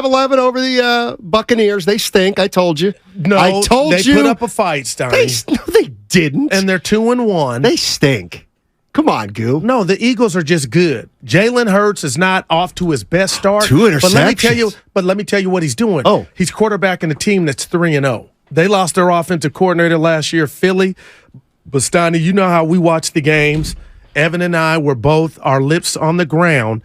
25-11 over the Buccaneers. They stink. I told you. No, I told they you. put up a fight, Steiny. No, they didn't. And they're 2-1. They stink. Come on, Goo. No, the Eagles are just good. Jalen Hurts is not off to his best start. 2 interceptions. But let me tell you what he's doing. Oh. He's quarterbacking a team that's 3-0. They lost their offensive coordinator last year, Philly. But Steiny, you know how we watch the games. Evan and I were both our lips on the ground.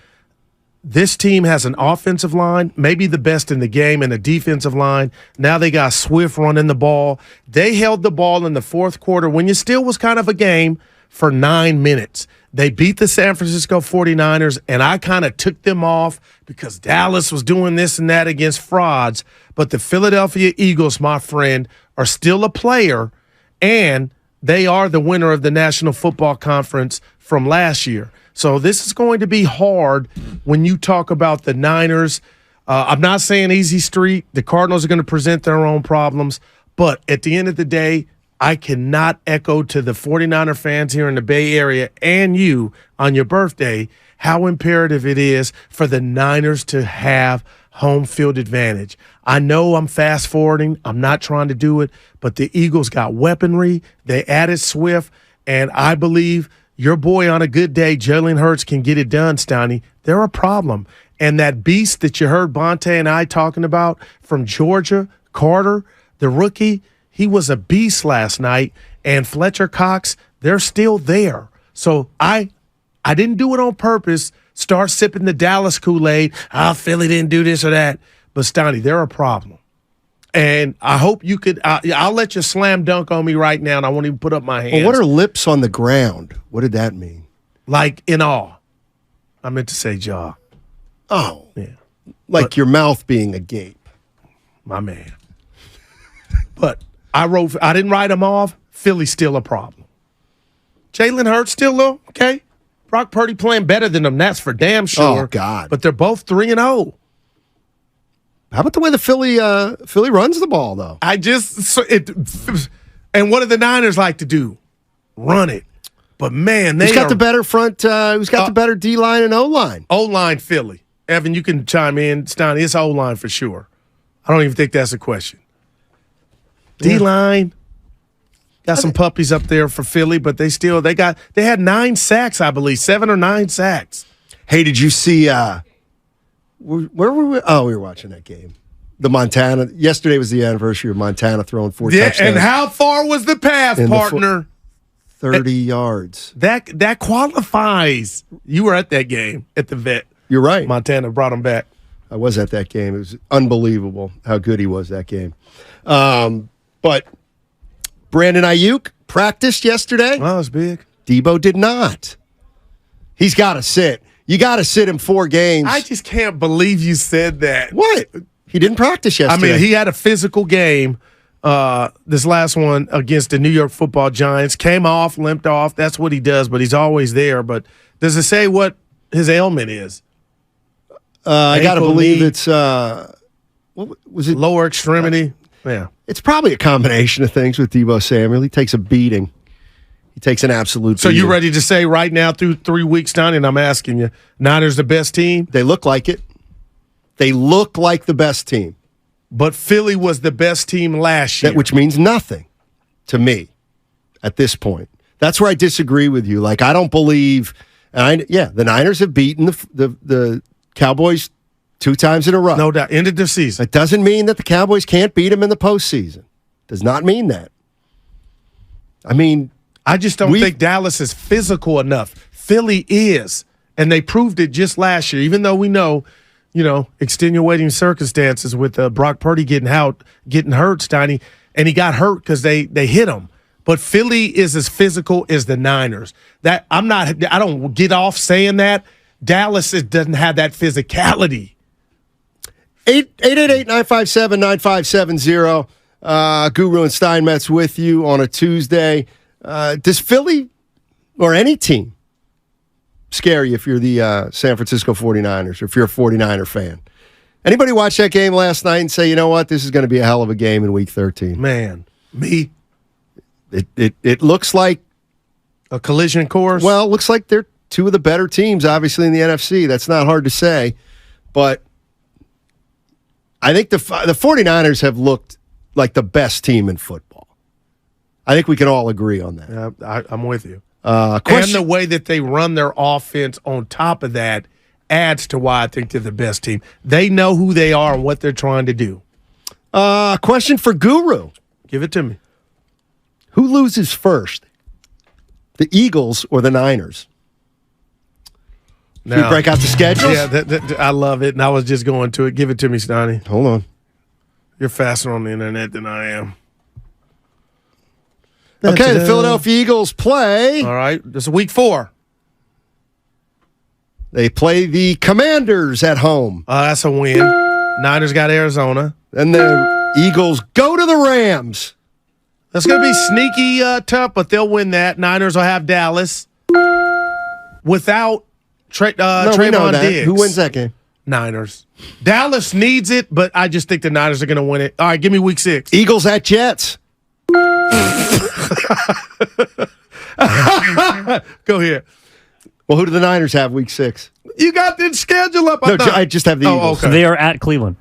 This team has an offensive line, maybe the best in the game, and a defensive line. Now they got Swift running the ball. They held the ball in the fourth quarter when it still was kind of a game for 9 minutes. They beat the San Francisco 49ers, and I kind of took them off because Dallas was doing this and that against frauds. But the Philadelphia Eagles, my friend, are still a player, and they are the winner of the National Football Conference from last year. So this is going to be hard when you talk about the Niners. I'm not saying easy street. The Cardinals are going to present their own problems. But at the end of the day, I cannot echo to the 49er fans here in the Bay Area and you on your birthday how imperative it is for the Niners to have home field advantage. I know I'm fast forwarding. I'm not trying to do it, but the Eagles got weaponry. They added Swift, and I believe your boy on a good day, Jalen Hurts, can get it done, Steiny. They're a problem. And that beast that you heard Bonte and I talking about from Georgia, Carter, the rookie, he was a beast last night. And Fletcher Cox, they're still there. So I didn't do it on purpose. Start sipping the Dallas Kool-Aid. Philly didn't do this or that. But, Steiny, they're a problem. And I hope you could I'll let you slam dunk on me right now, and I won't even put up my hands. Well, what are lips on the ground? What did that mean? Like in awe. I meant to say jaw. Oh. Yeah. Like your mouth being agape. My man. But I didn't write them off. Philly's still a problem. Jalen Hurts still low, okay. Brock Purdy playing better than them, that's for damn sure. Oh, God. But they're both 3-0. How about the way the Philly runs the ball, though? And what do the Niners like to do? Run it. But, man, who's got the better front? Who's got the better D-line and O-line? O-line, Philly. Evan, you can chime in. Steiny, it's O-line for sure. I don't even think that's a question. D-line. Got some puppies up there for Philly, but they had 9 sacks, I believe, 7 or 9 sacks. Hey, did you see where were we? Oh, we were watching that game. The Montana. Yesterday was the anniversary of Montana throwing 4 touchdowns. And how far was the pass, partner? 30 yards. That qualifies. You were at that game at the vet. You're right. Montana brought him back. I was at that game. It was unbelievable how good he was that game. But Brandon Ayuk practiced yesterday. Well, that was big. Debo did not. He's got to sit. You got to sit him 4 games. I just can't believe you said that. What? He didn't practice yesterday. I mean, he had a physical game, this last one against the New York Football Giants. Came off, limped off. That's what he does, but he's always there. But does it say what his ailment is? I got to believe it's what was it? Lower extremity. Yeah. It's probably a combination of things with Debo Samuel. He takes a beating. He takes an absolute So beating. you ready to say right now through 3 weeks down, and I'm asking you, Niners the best team? They look like it. They look like the best team. But Philly was the best team last year. Which means nothing to me at this point. That's where I disagree with you. Like, I don't believe the Niners have beaten the Cowboys 2 times in a row. No doubt. Ended the season. It doesn't mean that the Cowboys can't beat them in the postseason. Does not mean that. I mean, I just don't think Dallas is physical enough. Philly is. And they proved it just last year, even though we know, extenuating circumstances with Brock Purdy getting hurt, Steiny, and he got hurt because they hit him. But Philly is as physical as the Niners. I don't get off saying that. Dallas doesn't have that physicality. 888-957-9570. Guru and Steinmetz with you on a Tuesday. Does Philly or any team scare you if you're the San Francisco 49ers or if you're a 49er fan? Anybody watch that game last night and say, you know what, this is going to be a hell of a game in Week 13? Man, me? It looks like a collision course? Well, it looks like they're 2 of the better teams, obviously, in the NFC. That's not hard to say. But I think the 49ers have looked like the best team in football. I think we can all agree on that. I'm with you. And the way that they run their offense on top of that adds to why I think they're the best team. They know who they are and what they're trying to do. Question for Guru. Give it to me. Who loses first, the Eagles or the Niners? Should we break out the schedules? Yeah, I love it, and I was just going to it. Give it to me, Steiny. Hold on. You're faster on the internet than I am. Okay, the Philadelphia Eagles play. All right, this is week 4. They play the Commanders at home. That's a win. Niners got Arizona. And the Eagles go to the Rams. That's going to be sneaky tough, but they'll win that. Niners will have Dallas without Trayvon Diggs. Who wins that game? Niners. Dallas needs it, but I just think the Niners are going to win it. All right, give me week 6. Eagles at Jets. Go ahead. Well, who do the Niners have week 6? You got the schedule up. I just have the Eagles. Okay. They are at Cleveland.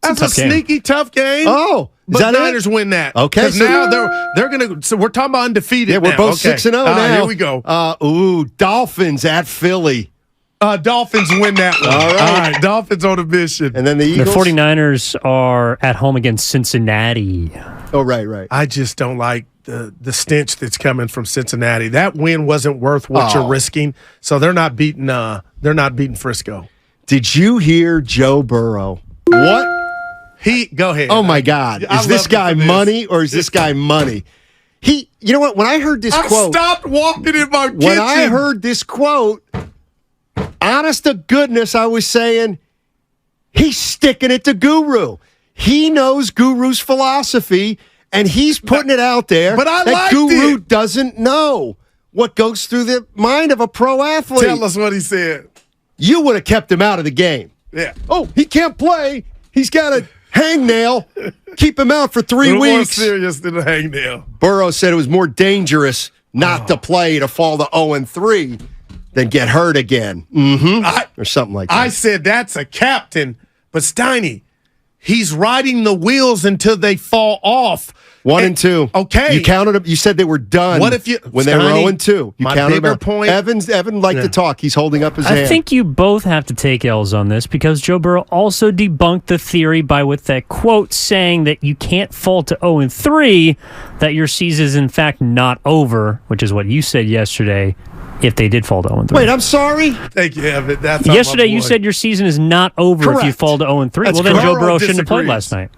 That's a sneaky tough game. Oh, but the Niners win that. Okay, because now they're gonna. So we're talking about undefeated. Yeah, we're both 6-0 now. Here we go. Dolphins at Philly. Dolphins win that one. All right, Dolphins on a mission. And then the Eagles. The 49ers are at home against Cincinnati. Oh, right. I just don't like the stench that's coming from Cincinnati. That win wasn't worth what you're risking. So they're not beating. They're not beating Frisco. Did you hear Joe Burrow? What? Go ahead. Oh my God! Is this guy money or is this guy money? You know what? When I heard this quote, stopped walking in my kitchen. When I heard this quote, honest to goodness, I was saying he's sticking it to Guru. He knows Guru's philosophy, and he's putting it out there. But I that liked Guru it. doesn't know what goes through the mind of a pro athlete. Tell us what he said. You would have kept him out of the game. Yeah. Oh, he can't play. He's got a hangnail. Keep him out for 3 weeks. More serious than a hangnail. Burrow said it was more dangerous not to play, to fall to 0-3 than get hurt again. Or something like that. I said that's a captain, but Steiny, he's riding the wheels until they fall off. 1 and 2. Okay. You counted them. You said they were done. What if when they were 0-2? You my counted bigger them. point. Evan liked to talk. He's holding up his hand. I think you both have to take L's on this because Joe Burrow also debunked the theory with that quote saying that you can't fall to 0-3, that your season is in fact not over, which is what you said yesterday. If they did fall to 0-3. Wait, I'm sorry. Thank you, Evan. That's yesterday you said your season is not over if you fall to 0-3. Well, then Joe Burrow shouldn't have played last night.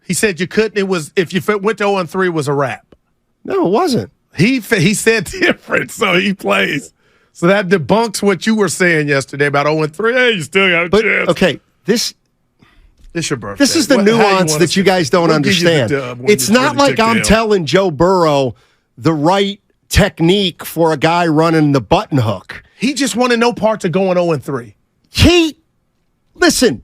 He said you couldn't. It was if you went to 0-3 it was a wrap. No, it wasn't. He said different, so he plays. So that debunks what you were saying yesterday about 0-3. Hey, you still got a chance. Okay, this your birthday. This is the nuance that you guys don't understand. It's not like I'm telling Joe Burrow the right technique for a guy running the button hook. He just wanted no parts of going 0-3. Listen.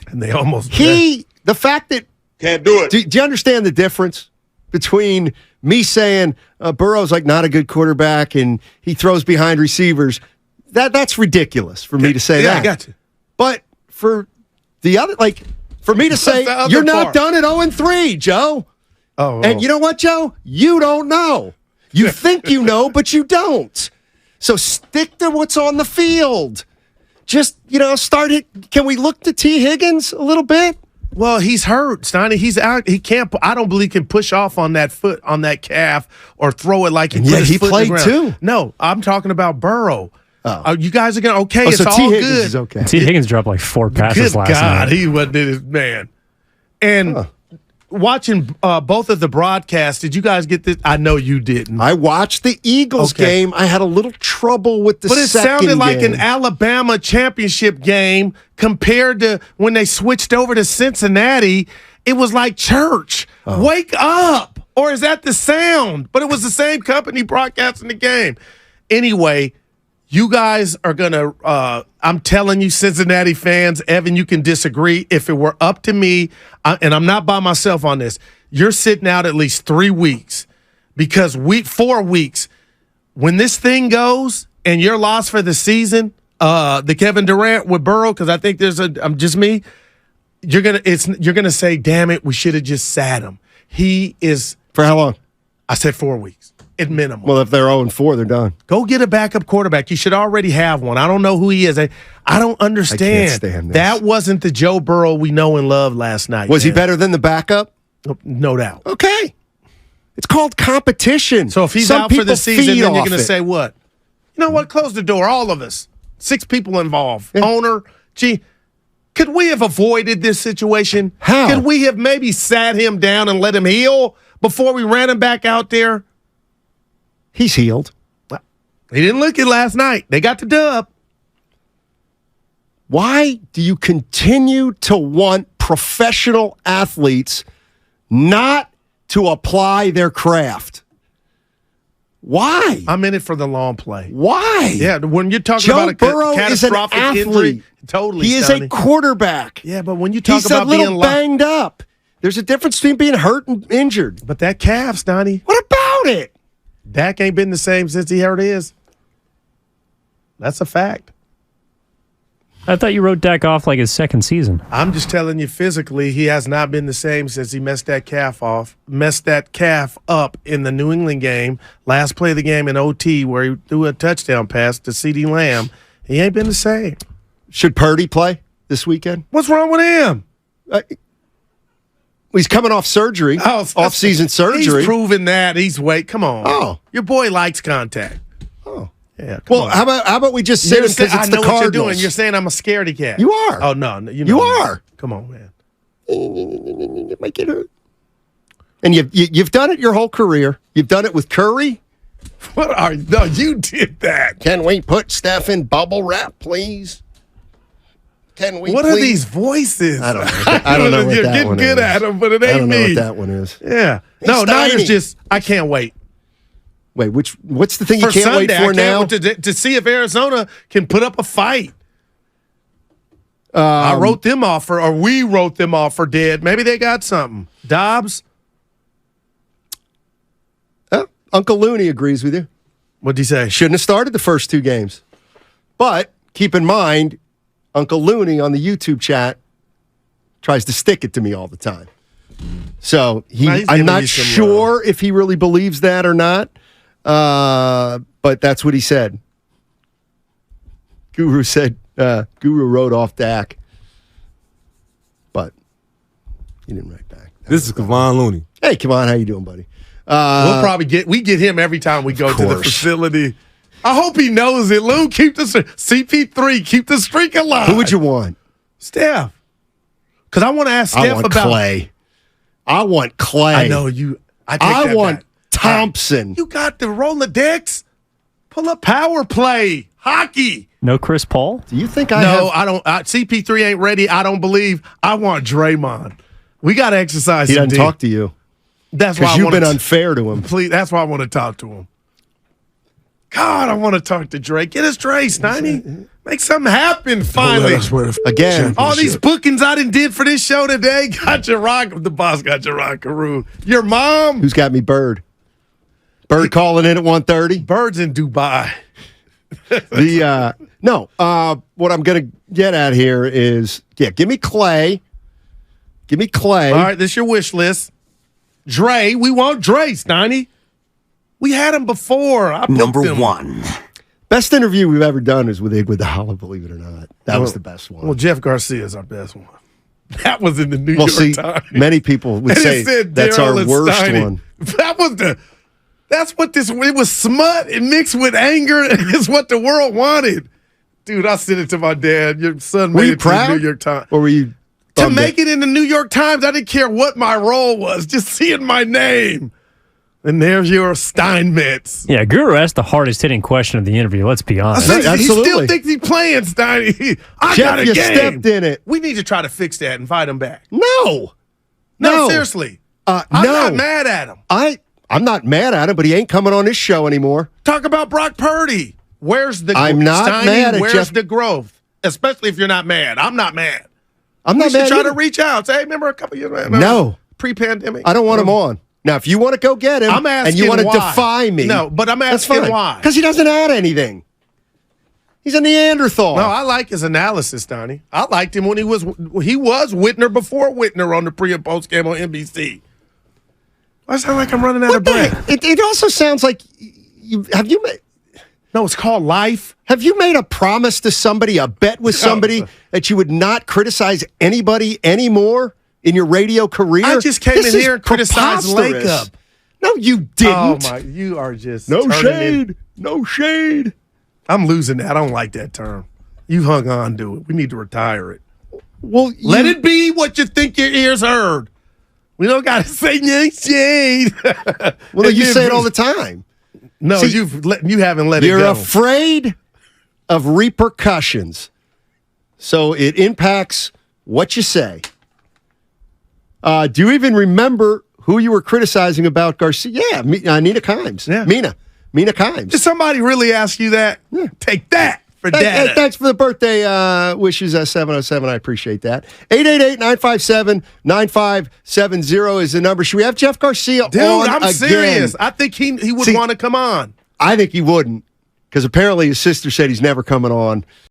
And they almost the fact that can't do it. Do you understand the difference between me saying Burrow's like not a good quarterback and he throws behind receivers? That's ridiculous for me to say that. I got you. But for the other, for me to say you're not done at 0-3, Joe. And you know what, Joe? You don't know. You think you know, but you don't. So stick to what's on the field. Just, start it. Can we look to T. Higgins a little bit? Well, he's hurt, Steiny. He's out. He can't. I don't believe he can push off on that foot, on that calf, or throw it like he. Yeah, he played too. No, I'm talking about Burrow. Oh. You guys are going okay. It's so all T. Higgins good. Is okay. T. Higgins dropped like 4 passes last night. He wasn't his man. And watching both of the broadcasts, did you guys get this? I know you didn't. I watched the Eagles game. I had a little trouble with the second game. But it sounded like an Alabama championship game compared to when they switched over to Cincinnati. It was like church. Wake up. Or is that the sound? But it was the same company broadcasting the game. Anyway, you guys are going to I'm telling you, Cincinnati fans, Evan, you can disagree. If it were up to me, and I'm not by myself on this, you're sitting out at least 3 weeks because 4 weeks, when this thing goes and you're lost for the season, the Kevin Durant with Burrow, because I think I'm just me. You're gonna say, damn it, we should have just sat him. He is For how long? I said 4 weeks at minimum. Well, if they're 0-4, they're done. Go get a backup quarterback. You should already have one. I don't know who he is. I don't understand. I can't stand this. That wasn't the Joe Burrow we know and love last night. Was he better than the backup? No doubt. Okay. It's called competition. So if he's Some out for the people season, feed then you're off going to it. say what? You know what? Close the door. All of us. 6 people involved. Yeah. Owner. Gee, could we have avoided this situation? How? Could we have maybe sat him down and let him heal before we ran him back out there? He's healed. He didn't look it last night. They got the dub. Why do you continue to want professional athletes not to apply their craft? Why? I'm in it for the long play. Why? Yeah, when you're talking Joe about a Burrow is an catastrophic athlete. injury, totally. He is a Steiny. quarterback. Yeah, but when you talk He's a about being little banged up. There's a difference between being hurt and injured. but that calf, Steiny, What about it? Dak ain't been the same since he hurt his. That's a fact. I thought you wrote Dak off like his second season. I'm just telling you, physically, he has not been the same since he messed that calf up in the New England game, last play of the game in OT, where he threw a touchdown pass to CeeDee Lamb. He ain't been the same. Should Purdy play this weekend? What's wrong with him? He's coming off surgery, off-season surgery. He's proven that. Come on. Oh. Your boy likes contact. Oh. Yeah. Come on. How about we just sit him because it's I the know Cardinals? what you're doing. You're saying I'm a scaredy cat. You are. Oh, no. You You are. Come on, man. It might get hurt. And you've done it your whole career. You've done it with Curry. What are you? No, you did that. Can we put Steph in bubble wrap, please? Can we? What please? are these voices? I don't know. I don't know what You're that getting one good is. at them, but it I ain't don't know me. what that one is. Yeah. Hey, No, Niners Steiny. just, I can't wait. Wait, what's the thing For you can't Sunday, wait for I now? can't wait to see if Arizona can put up a fight. I wrote them off or we wrote them off for dead. Maybe they got something. Dobbs? Uncle Looney agrees with you. What'd he say? Shouldn't have started the first 2 games. But keep in mind, Uncle Looney on the YouTube chat tries to stick it to me all the time. So He's I'm giving not you some sure if he really believes that or not. But that's what he said. Guru wrote off Dak. But he didn't write back. This is Kevon Looney. Hey, come on, how you doing, buddy? We'll probably get him every time we go to the course. facility. I hope he knows it. Lou, keep the CP3, keep the streak alive. Who would you want? Steph. Because I want to ask Steph I want about Clay. I want Clay. I know you. I want back. Thompson. You got the Rolodex. Pull up power play. Hockey. No Chris Paul? Do you think I No, have? I don't. CP3 ain't ready. I don't believe. I want Draymond. We got to exercise. He some doesn't D. talk to you That's why because I you've want been unfair to him. Please, that's why I want to talk to him. God, I want to talk to Drake. Get us Dre, Steiny. Make something happen finally. Again, All these bookings I did for this show today got you rock. The boss got you rockaroo. Your mom. who's got me Bird? Bird calling in at 1:30. Birds in Dubai. What I'm going to get at here is, give me Clay. Give me Clay. All right, this is your wish list. Dre, we want Dre, Steiny. We had him before. I booked Number him. 1. Best interview we've ever done is with Iguodala, believe it or not. That was the best one. Well, Jeff Garcia is our best one. That was in the New Well, York see, Times. many people would And say it said that's Daryl our and worst Steiny. one. It was smut and mixed with anger. It's what the world wanted. Dude, I sent it to my dad. Your son Were made you it to proud? the New York Times. Or were you To bummed make it in the New York Times, I didn't care what my role was, just seeing my name. And there's your Steinmetz. Yeah, Guru asked the hardest hitting question of the interview, let's be honest. Hey, He absolutely. still thinks he's playing, Steiny. I Jeff, got a you game. stepped in it. We need to try to fix that and invite him back. No, No, seriously. I'm no. not mad at him. I'm not mad at him, but he ain't coming on this show anymore. Talk about Brock Purdy. Where's the I'm not Steiny, mad at where's Jeff. the growth? Especially if you're not mad. I'm not mad. I'm We not should mad try either. to reach out. Say, hey, remember a couple years ago? No. Pre-pandemic? I don't want him on. Now, if you want to go get him I'm asking and you want to why. defy me, No, but I'm that's asking fine. why. Because he doesn't add anything. He's a Neanderthal. No, I like his analysis, Donnie. I liked him when he was Whitner before Whitner on the pre and post game on NBC. I sound like I'm running out of breath. It also sounds like have you made. No, it's called life. Have you made a promise to somebody, a bet with somebody, that you would not criticize anybody anymore in your radio career? I just came in here and criticized Lake Up. No, you didn't. Oh, my. You are just. No shade. No shade. I'm losing that. I don't like that term. You hung on to it. We need to retire it. Well, let it be what you think your ears heard. We don't got to say no shade. Well, you say it all the time. No, See, you haven't let it go. You're afraid of repercussions, so it impacts what you say. Do you even remember who you were criticizing about Garcia? Yeah, Nina Kimes. Yeah. Mina Kimes. Did somebody really ask you that? Yeah. Take that for data. Thanks for the birthday wishes, 707. I appreciate that. 888-957-9570 is the number. Should we have Jeff Garcia on I'm again? serious. I think he would want to come on. I think he wouldn't, because apparently his sister said he's never coming on.